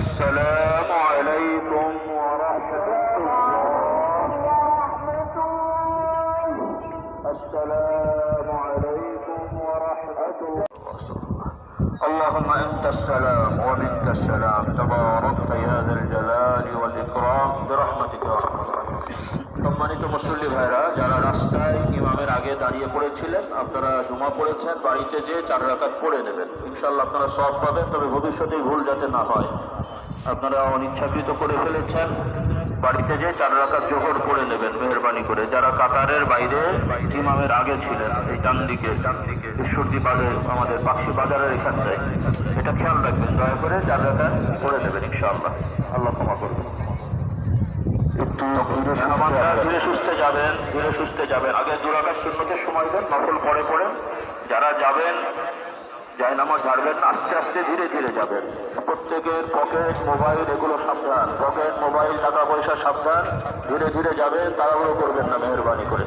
السلام عليكم ورحمة الله. السلام عليكم ورحمة الله. اللهم أنت السلام ومنك السلام تباركت يا ذا الجلال والإكرام برحمتك يا أرحم الراحمين. সম্মানিত মুসল্লি ভাইরা, যারা রাস্তায় ইমামের আগে দাঁড়িয়ে পড়েছিলেন, আপনারা জুমা পড়েছেন, বাড়িতে যেয়ে 4 রাকাত পড়ে নেবেন। ইনশাআল্লাহ আপনারা সওয়াব পাবেন, তবে ভবিষ্যতেই ভুল যাতে না হয়। আপনারা অনিচ্ছাকৃত করে ফেলেছেন, বাড়িতে যেয়ে 4 রাকাত জোহর পড়ে নেবেন মেহেরবানি করে। যারা কাতারের বাইরে ইমামের আগে ছিলেন, এই ডান দিকে ঈশ্বরদী বাজার, আমাদের পাখি বাজারের এখানটায়, এটা খেয়াল রাখবেন, দয়া করে 4 রাকাত পড়ে নেবেন ইনশাআল্লাহ। আল্লাহ ক্ষমা করবেন। ধীরে সুস্থে যাবেন, ধীরে সুস্থে যাবেন। আগে 2 রাকাত সুন্নতের সময় দেন, নফল পরে পড়ে। যারা যাবেন যাই নামাজ ঝাড়বেন না, আস্তে আস্তে ধীরে ধীরে যাবেন। প্রত্যেকের পকেট মোবাইল এগুলো সাবধান, পকেট মোবাইল টাকা পয়সা সাবধান। ধীরে ধীরে যাবেন, তাড়াহুড়ো করবেন না মেহেরবানি করে।